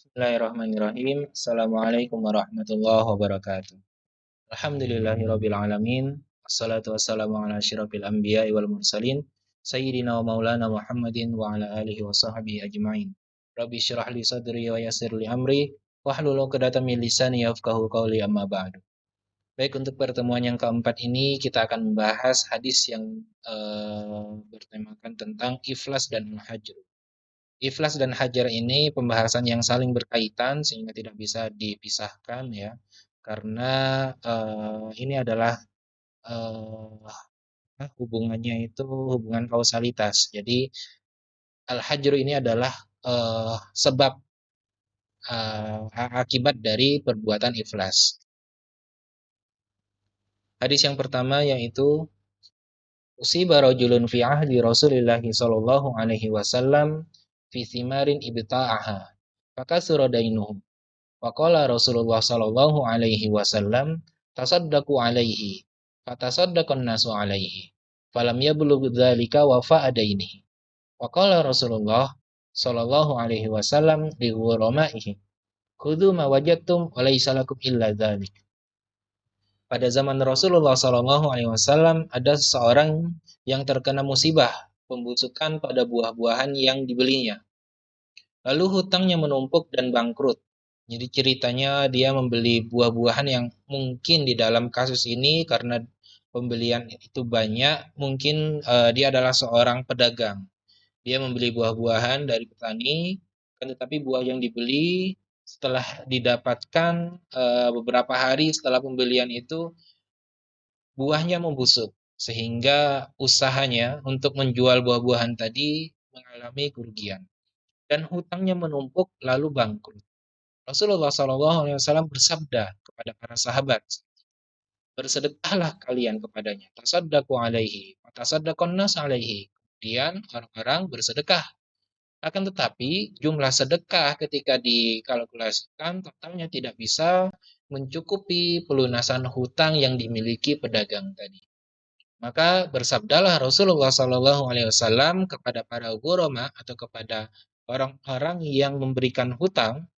Bismillahirrahmanirrahim. Assalamualaikum warahmatullahi wabarakatuh. Alhamdulillahirabbil alamin. Wassalatu wassalamu ala asyrafil anbiya'i wal mursalin sayyidina wa maulana Muhammadin wa ala alihi wa sahbihi ajmain. Rabbi syrah li sadri wa yassir li amri wahlul 'uqdatam min lisani yafqahu qawli amma ba'du. Baik, untuk pertemuan yang keempat ini kita akan membahas hadis yang bertemakan tentang iflas dan al-hajr. Iflas dan hajar ini pembahasan yang saling berkaitan sehingga tidak bisa dipisahkan ya. Karena ini adalah hubungannya itu hubungan kausalitas. Jadi al-hajru ini adalah sebab akibat dari perbuatan iflas. Hadis yang pertama yaitu usiba rajulun fi ahdi Rasulillah sallallahu alaihi wasallam fi thimarin ibta'aha. Fakasura dainuhu. Waqala Rasulullah sallallahu alaihi wasallam tasaddaqu alaihi fatasaddaqan nasu alaihi falam yablugh dzalika wafa'a dainihi. Waqala Rasulullah sallallahu alaihi wasallam li ghuramaihi khudhu ma wajadtum wa laysa lakum illa dzalik. Pada zaman Rasulullah sallallahu alaihi wasallam ada seseorang yang terkena musibah pembusukan pada buah-buahan yang dibelinya. Lalu hutangnya menumpuk dan bangkrut. Jadi ceritanya dia membeli buah-buahan yang mungkin di dalam kasus ini karena pembelian itu banyak, mungkin dia adalah seorang pedagang. Dia membeli buah-buahan dari petani, kan tetapi buah yang dibeli setelah didapatkan beberapa hari setelah pembelian itu buahnya membusuk sehingga usahanya untuk menjual buah-buahan tadi mengalami kerugian dan hutangnya menumpuk lalu bangkrut. Rasulullah SAW bersabda kepada para sahabat, bersedekahlah kalian kepadanya. Tasaddaqu alaihi, tasaddaqun nas alaihi. Kemudian orang-orang bersedekah. Akan tetapi jumlah sedekah ketika dikalkulasikan totalnya tidak bisa mencukupi pelunasan hutang yang dimiliki pedagang tadi. Maka bersabdalah Rasulullah SAW kepada para ghurama atau kepada orang-orang yang memberikan hutang,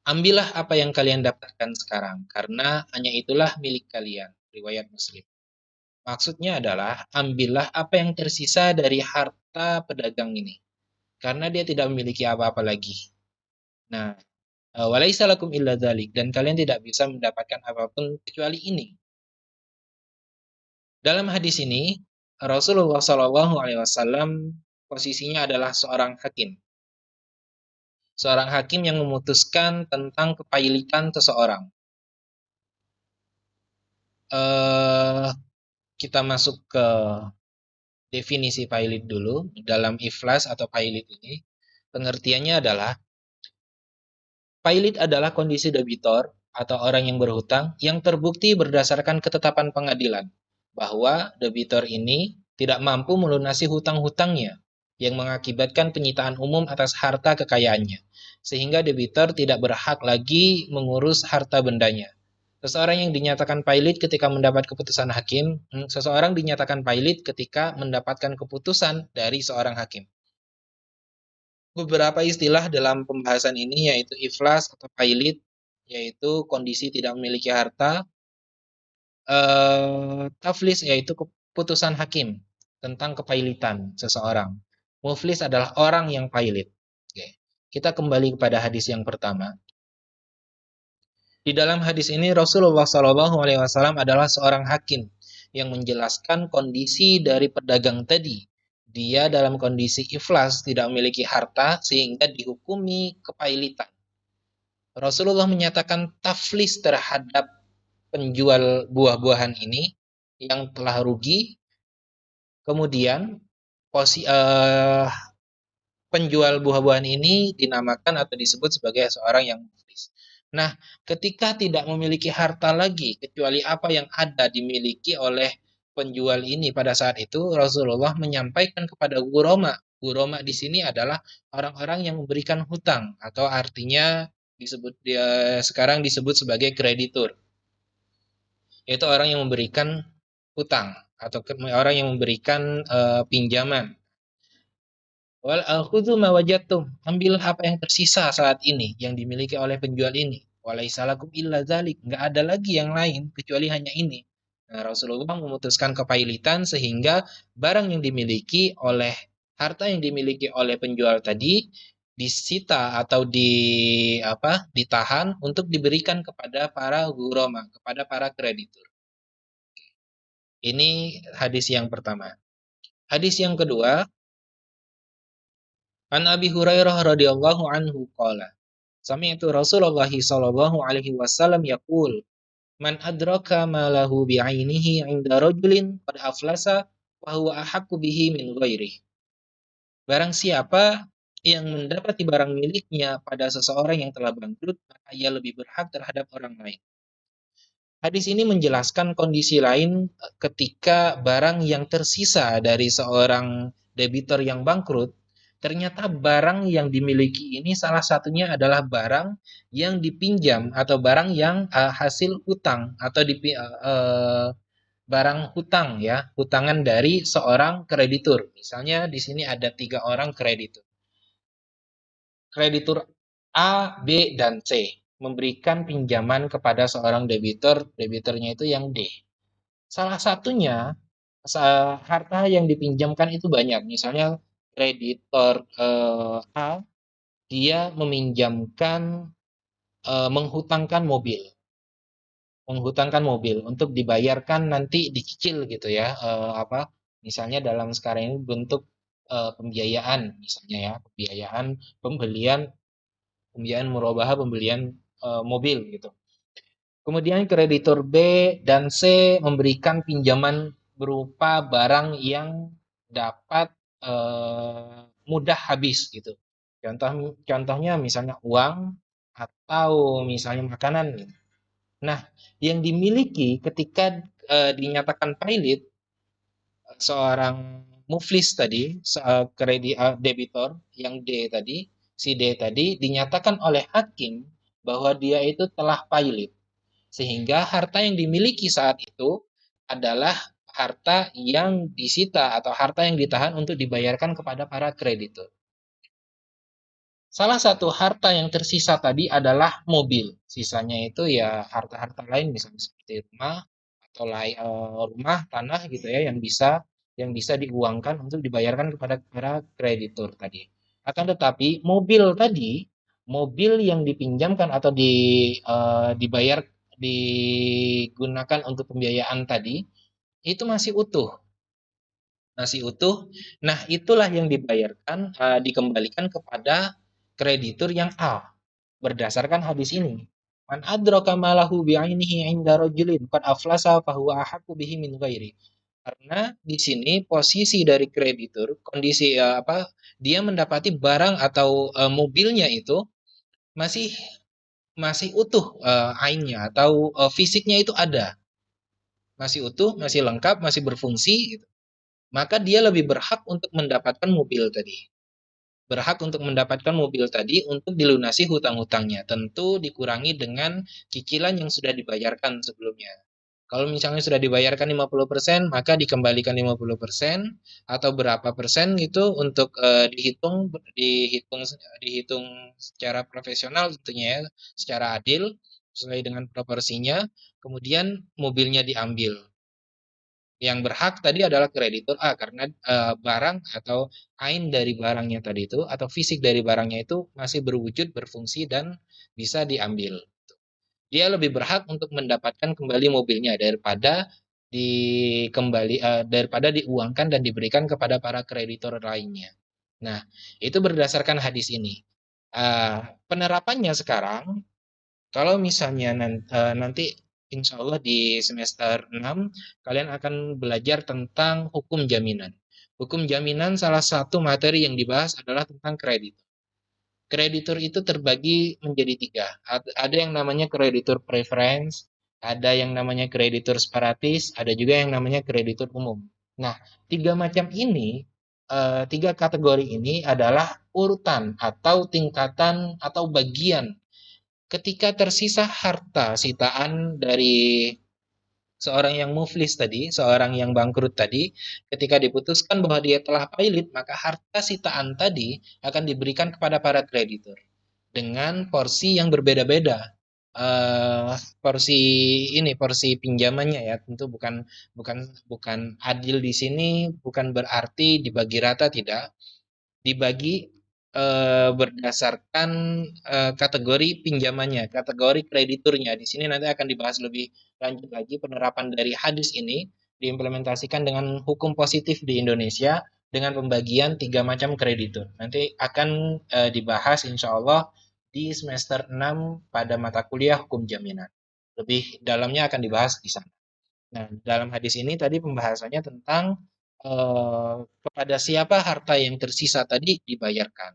ambillah apa yang kalian dapatkan sekarang, karena hanya itulah milik kalian. Riwayat Muslim. Maksudnya adalah, ambillah apa yang tersisa dari harta pedagang ini. Karena dia tidak memiliki apa-apa lagi. Nah, walaisa lakum illa dzalik, dan kalian tidak bisa mendapatkan apapun kecuali ini. Dalam hadis ini, Rasulullah SAW posisinya adalah seorang hakim. Seorang hakim yang memutuskan tentang kepailitan seseorang. Kita masuk ke definisi pailit dulu. Dalam iflas atau pailit ini, pengertiannya adalah pailit adalah kondisi debitor atau orang yang berhutang yang terbukti berdasarkan ketetapan pengadilan bahwa debitor ini tidak mampu melunasi hutang-hutangnya yang mengakibatkan penyitaan umum atas harta kekayaannya, sehingga debitor tidak berhak lagi mengurus harta bendanya. Seseorang yang dinyatakan pailit ketika mendapat keputusan hakim, seseorang dinyatakan pailit ketika mendapatkan keputusan dari seorang hakim. Beberapa istilah dalam pembahasan ini yaitu iflas atau pailit, yaitu kondisi tidak memiliki harta, taflis yaitu keputusan hakim tentang kepailitan seseorang. Muflis adalah orang yang pailit. Oke. Kita kembali kepada hadis yang pertama. Di dalam hadis ini Rasulullah SAW adalah seorang hakim yang menjelaskan kondisi dari pedagang tadi. Dia dalam kondisi iflas, tidak memiliki harta sehingga dihukumi kepailitan. Rasulullah menyatakan taflis terhadap penjual buah-buahan ini yang telah rugi. Kemudian penjual buah-buahan ini dinamakan atau disebut sebagai seorang yang muflis. Nah, ketika tidak memiliki harta lagi kecuali apa yang ada dimiliki oleh penjual ini pada saat itu, Rasulullah menyampaikan kepada ghurama. Ghurama di sini adalah orang-orang yang memberikan hutang atau artinya sekarang disebut sebagai kreditur. Yaitu orang yang memberikan hutang atau orang yang memberikan pinjaman. Wal akhudhu ma wajadtum. Ambil apa yang tersisa saat ini yang dimiliki oleh penjual ini. Walaisa lakum illa dzalik. Enggak ada lagi yang lain kecuali hanya ini. Nah, Rasulullah memutuskan kepailitan sehingga barang yang dimiliki oleh harta yang dimiliki oleh penjual tadi disita atau ditahan untuk diberikan kepada para ghurama, kepada para kreditur. Ini hadis yang pertama. Hadis yang kedua, An Abi Hurairah radhiyallahu anhu qala, sami'tu Rasulullah sallallahu alaihi wasallam yaqul, man adraka ma lahu bi'ainihi 'inda rajulin qad aflasa fa huwa ahaqqu bihi min ghairihi. Barang siapa yang mendapati barang miliknya pada seseorang yang telah bangkrut, maka ia lebih berhak terhadap orang lain. Hadis ini menjelaskan kondisi lain ketika barang yang tersisa dari seorang debitur yang bangkrut, ternyata barang yang dimiliki ini salah satunya adalah barang yang dipinjam atau barang yang hasil hutang atau barang hutang ya, hutangan dari seorang kreditur. Misalnya di sini ada 3 orang kreditur. Kreditur A, B, dan C memberikan pinjaman kepada seorang debitur, debiturnya itu yang D. Salah satunya harta yang dipinjamkan itu banyak. Misalnya kreditor A dia meminjamkan menghutangkan mobil, untuk dibayarkan nanti dicicil gitu ya. Misalnya dalam sekarang ini bentuk pembiayaan misalnya ya, pembelian pembiayaan murabahah pembelian mobil gitu. Kemudian kreditur B dan C memberikan pinjaman berupa barang yang dapat mudah habis gitu. Contohnya misalnya uang atau misalnya makanan gitu. Nah, yang dimiliki ketika dinyatakan pailit seorang muflis tadi, debitor yang D tadi, si D tadi dinyatakan oleh hakim bahwa dia itu telah pailit. Sehingga harta yang dimiliki saat itu adalah harta yang disita atau harta yang ditahan untuk dibayarkan kepada para kreditur. Salah satu harta yang tersisa tadi adalah mobil. Sisanya itu ya harta-harta lain misalnya seperti rumah, tanah gitu ya yang bisa diuangkan untuk dibayarkan kepada para kreditur tadi. Akan tetapi mobil yang dipinjamkan atau dibayar digunakan untuk pembiayaan tadi itu masih utuh. Nah, itulah yang dikembalikan kepada kreditur yang A berdasarkan hadis ini. Man adraka malahu bi'ainihi 'inda rajulin qad aflasa fahuwa ahaqqu bihi min ghairi. Karena di sini posisi dari kreditur, kondisi dia mendapati barang atau mobilnya itu masih masih utuh ainnya atau fisiknya itu ada, masih utuh, masih lengkap, masih berfungsi gitu. Maka dia lebih berhak untuk mendapatkan mobil tadi. Berhak untuk mendapatkan mobil tadi untuk dilunasi hutang-hutangnya. Tentu dikurangi dengan cicilan yang sudah dibayarkan sebelumnya. Kalau misalnya sudah dibayarkan 50%, maka dikembalikan 50% atau berapa persen gitu untuk dihitung dihitung secara profesional tentunya ya, secara adil sesuai dengan proporsinya. Kemudian mobilnya diambil. Yang berhak tadi adalah kreditur A karena barang atau ain dari barangnya tadi itu atau fisik dari barangnya itu masih berwujud, berfungsi dan bisa diambil. Dia lebih berhak untuk mendapatkan kembali mobilnya daripada diuangkan dan diberikan kepada para kreditor lainnya. Nah, itu berdasarkan hadis ini. Penerapannya sekarang, kalau misalnya nanti insya Allah di semester 6 kalian akan belajar tentang hukum jaminan. Hukum jaminan salah satu materi yang dibahas adalah tentang kredit. Kreditur itu terbagi menjadi 3. Ada yang namanya kreditur preference, ada yang namanya kreditur separatis, ada juga yang namanya kreditur umum. Nah, 3 kategori ini adalah urutan atau tingkatan atau bagian ketika tersisa harta sitaan dari Seorang yang muflis tadi, seorang yang bangkrut tadi, ketika diputuskan bahwa dia telah pailit, maka harta sitaan tadi akan diberikan kepada para kreditur dengan porsi yang berbeda-beda. Porsi ini porsi pinjamannya ya, tentu bukan bukan bukan adil di sini, bukan berarti dibagi rata, tidak, dibagi berdasarkan kategori pinjamannya, kategori krediturnya. Di sini nanti akan dibahas lebih lanjut lagi penerapan dari hadis ini diimplementasikan dengan hukum positif di Indonesia dengan pembagian tiga macam kreditur. Nanti akan dibahas insya Allah di semester 6 pada mata kuliah hukum jaminan. Lebih dalamnya akan dibahas di sana. Nah, dalam hadis ini tadi pembahasannya tentang kepada siapa harta yang tersisa tadi dibayarkan.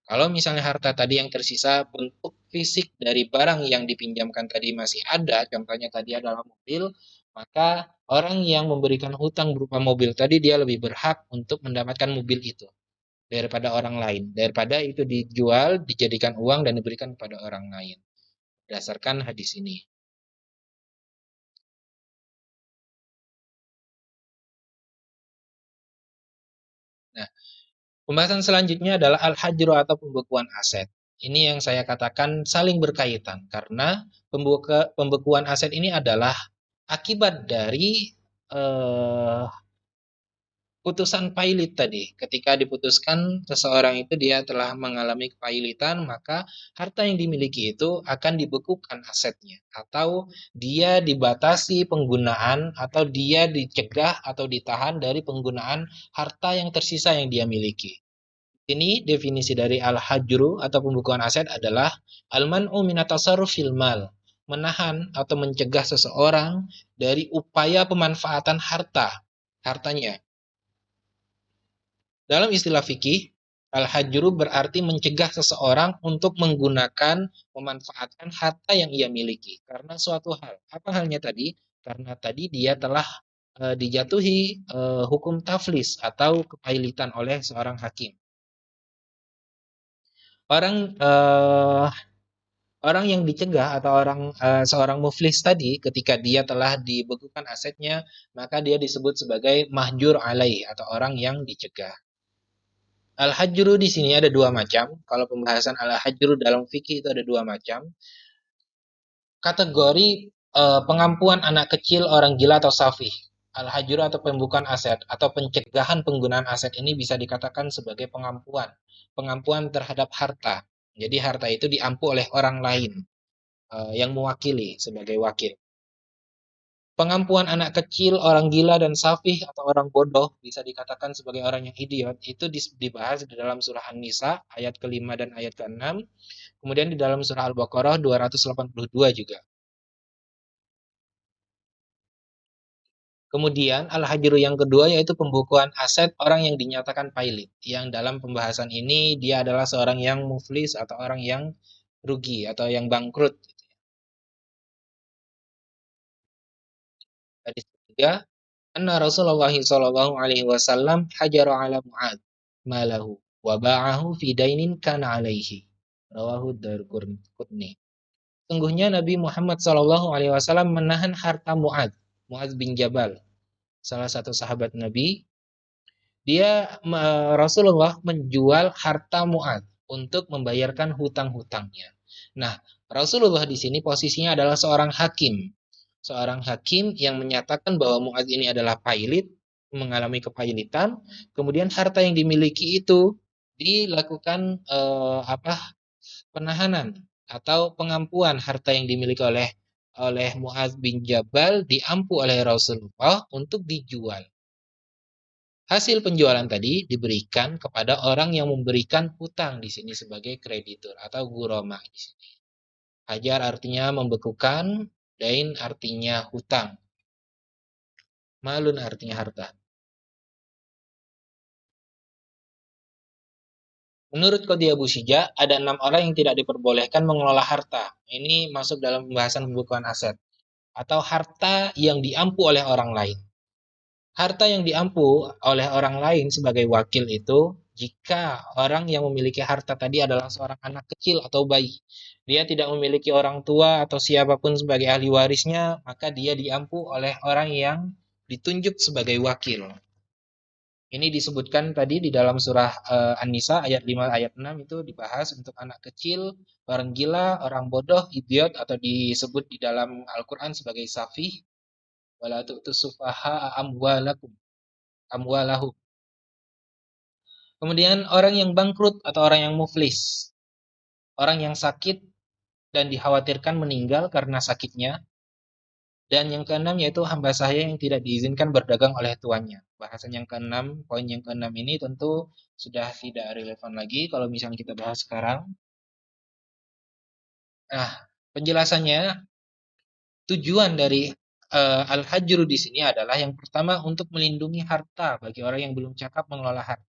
Kalau misalnya harta tadi yang tersisa bentuk fisik dari barang yang dipinjamkan tadi masih ada, contohnya tadi adalah mobil, maka orang yang memberikan hutang berupa mobil tadi dia lebih berhak untuk mendapatkan mobil itu daripada orang lain, daripada itu dijual, dijadikan uang dan diberikan kepada orang lain. Berdasarkan hadis ini. Nah, pembahasan selanjutnya adalah al-hajru atau pembekuan aset. Ini yang saya katakan saling berkaitan karena pembekuan aset ini adalah akibat dari eh, putusan pailit tadi. Ketika diputuskan seseorang itu dia telah mengalami kepailitan, maka harta yang dimiliki itu akan dibekukan asetnya atau dia dibatasi penggunaan atau dia dicegah atau ditahan dari penggunaan harta yang tersisa yang dia miliki. Ini definisi dari al-hajru atau pembukuan aset adalah al-man'u minatasarruf fil mal, menahan atau mencegah seseorang dari upaya pemanfaatan hartanya. Dalam istilah fikih, al-hajru berarti mencegah seseorang untuk menggunakan, memanfaatkan harta yang ia miliki karena suatu hal. Apa halnya tadi? Karena tadi dia telah dijatuhi hukum taflis atau kepailitan oleh seorang hakim. Orang orang yang dicegah atau seorang muflis tadi ketika dia telah dibekukan asetnya, maka dia disebut sebagai mahjur alaih atau orang yang dicegah. Al-hajru di sini ada dua macam. Kalau pembahasan al-hajru dalam fikih itu ada dua macam. Kategori pengampuan anak kecil, orang gila atau safih. Al-hajru atau pembukaan aset atau pencegahan penggunaan aset ini bisa dikatakan sebagai pengampuan. Pengampuan terhadap harta. Jadi harta itu diampu oleh orang lain yang mewakili sebagai wakil. Pengampuan anak kecil, orang gila dan safih atau orang bodoh bisa dikatakan sebagai orang yang idiot itu dibahas di dalam surah An-Nisa ayat ke-5 dan ayat ke-6, kemudian di dalam surah Al-Baqarah 282 juga. Kemudian al-hajru yang kedua yaitu pembukuan aset orang yang dinyatakan pailit. Yang dalam pembahasan ini dia adalah seorang yang muflis atau orang yang rugi atau yang bangkrut. Hadis ketiga, anna Rasulullah sallallahu alaihi wasallam hajara ala Mu'ad malahu wa ba'ahu fi dainin kana alaihi. Rawahu Darqutni. Sungguhnya Nabi Muhammad sallallahu alaihi wasallam menahan harta Mu'ad, Mu'ad bin Jabal, salah satu sahabat Nabi. Rasulullah menjual harta Mu'ad untuk membayarkan hutang-hutangnya. Nah, Rasulullah di sini posisinya adalah seorang hakim. Seorang hakim yang menyatakan bahwa Mu'ad ini adalah pailit, mengalami kepailitan, kemudian harta yang dimiliki itu dilakukan penahanan atau pengampuan harta yang dimiliki oleh oleh Mu'adz bin Jabal diampu oleh Rasulullah untuk dijual. Hasil penjualan tadi diberikan kepada orang yang memberikan hutang di sini sebagai kreditur atau gurama di sini. Hajar artinya membekukan, dain artinya hutang. Malun artinya harta. Menurut Qadhi Abu Syija, ada 6 orang yang tidak diperbolehkan mengelola harta. Ini masuk dalam pembahasan pembukuan aset. Atau harta yang diampu oleh orang lain. Harta yang diampu oleh orang lain sebagai wakil itu jika orang yang memiliki harta tadi adalah seorang anak kecil atau bayi, dia tidak memiliki orang tua atau siapapun sebagai ahli warisnya, maka dia diampu oleh orang yang ditunjuk sebagai wakil. Ini disebutkan tadi di dalam surah An-Nisa ayat 5 ayat 6 itu dibahas untuk anak kecil, orang gila, orang bodoh, idiot atau disebut di dalam Al-Qur'an sebagai safih, wala tu'tus sufaha amwalakum amwalahum. Kemudian orang yang bangkrut atau orang yang muflis, orang yang sakit dan dikhawatirkan meninggal karena sakitnya. Dan yang keenam yaitu hamba sahaya yang tidak diizinkan berdagang oleh tuannya. Bahasan yang keenam, poin yang keenam ini tentu sudah tidak relevan lagi kalau misalnya kita bahas sekarang. Nah, penjelasannya, tujuan dari al-hajru di sini adalah yang pertama untuk melindungi harta bagi orang yang belum cakap mengelola harta.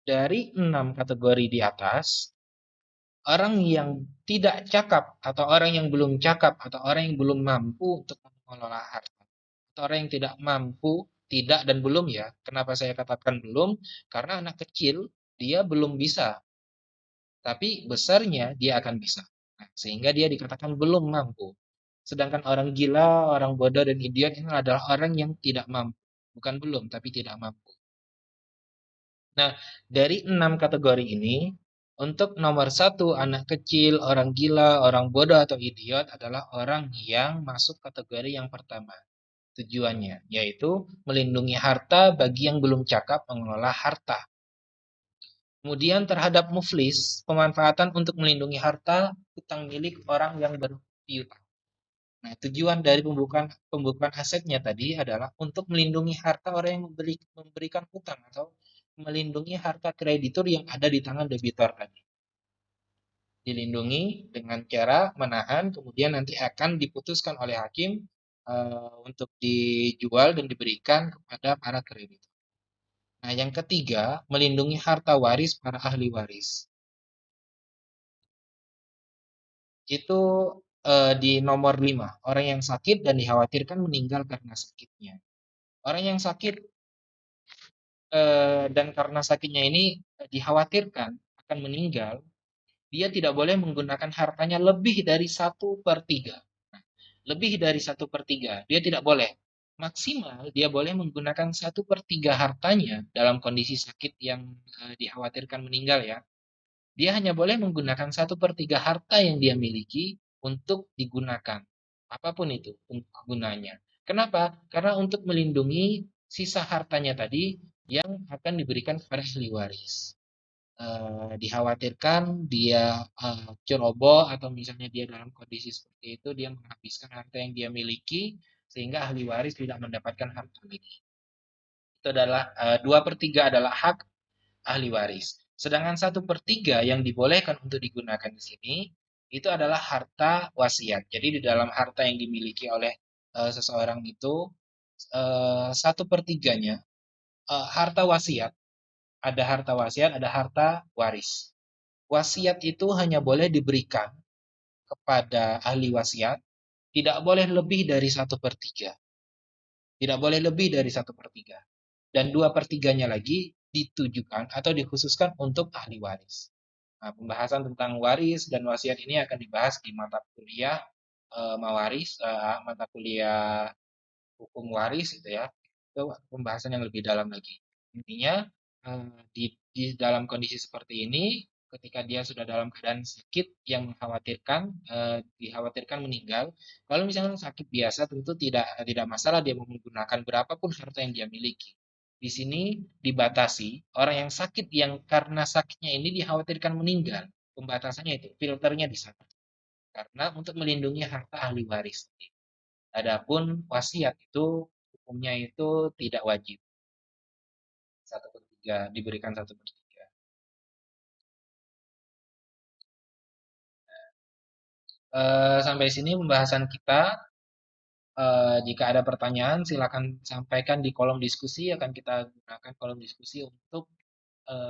Dari 6 kategori di atas, orang yang tidak cakap atau orang yang belum cakap atau orang yang belum mampu untuk mengelola harta atau orang yang tidak mampu, tidak dan belum ya. Kenapa saya katakan belum? Karena anak kecil dia belum bisa, tapi besarnya dia akan bisa. Nah, sehingga dia dikatakan belum mampu. Sedangkan orang gila, orang bodoh dan idiot ini adalah orang yang tidak mampu. Bukan belum, tapi tidak mampu. Nah, dari 6 kategori ini, untuk nomor satu, anak kecil, orang gila, orang bodoh atau idiot adalah orang yang masuk kategori yang pertama. Tujuannya, yaitu melindungi harta bagi yang belum cakap mengelola harta. Kemudian terhadap muflis, pemanfaatan untuk melindungi harta hutang milik orang yang berpiutang. Nah, tujuan dari pembukaan asetnya tadi adalah untuk melindungi harta orang yang memberikan hutang atau melindungi harta kreditur yang ada di tangan debitor tadi. Dilindungi dengan cara menahan, kemudian nanti akan diputuskan oleh hakim untuk dijual dan diberikan kepada para kreditur. Nah, yang ketiga, melindungi harta waris para ahli waris. Itu di nomor 5, orang yang sakit dan dikhawatirkan meninggal karena sakitnya. Orang yang sakit dan karena sakitnya ini dikhawatirkan akan meninggal, dia tidak boleh menggunakan hartanya lebih dari 1/3. Nah, lebih dari 1/3, dia tidak boleh. Maksimal dia boleh menggunakan 1/3 hartanya dalam kondisi sakit yang dikhawatirkan meninggal ya. Dia hanya boleh menggunakan 1/3 harta yang dia miliki untuk digunakan. Apapun itu gunanya. Kenapa? Karena untuk melindungi sisa hartanya tadi yang akan diberikan kepada ahli waris. Dikhawatirkan dia ceroboh atau misalnya dia dalam kondisi seperti itu, dia menghabiskan harta yang dia miliki sehingga ahli waris tidak mendapatkan harta lagi. Itu adalah 2/3 adalah hak ahli waris. Sedangkan 1/3 yang dibolehkan untuk digunakan di sini itu adalah harta wasiat. Jadi di dalam harta yang dimiliki oleh seseorang itu 1/3-nya harta wasiat. Ada harta wasiat, ada harta waris. Wasiat itu hanya boleh diberikan kepada ahli wasiat, tidak boleh lebih dari 1/3. Tidak boleh lebih dari 1/3. Dan 2/3-nya lagi ditujukan atau dikhususkan untuk ahli waris. Nah, pembahasan tentang waris dan wasiat ini akan dibahas di mata kuliah mawaris, mata kuliah hukum waris itu ya. Itu pembahasan yang lebih dalam lagi. Intinya di dalam kondisi seperti ini, ketika dia sudah dalam keadaan sakit yang mengkhawatirkan, dikhawatirkan meninggal. Kalau misalnya sakit biasa, tentu tidak tidak masalah dia menggunakan berapapun harta yang dia miliki. Di sini dibatasi orang yang sakit yang karena sakitnya ini dikhawatirkan meninggal. Pembatasannya itu, filternya di sana. Karena untuk melindungi harta ahli waris. Adapun wasiat itu hukumnya itu tidak wajib 1/3 diberikan 1/3. Sampai sini pembahasan kita. Jika ada pertanyaan silakan sampaikan di kolom diskusi. Akan kita gunakan kolom diskusi untuk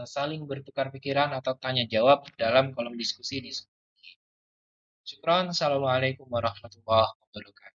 saling bertukar pikiran atau tanya jawab dalam kolom diskusi di sini. Syukron. Assalamualaikum warahmatullahi wabarakatuh.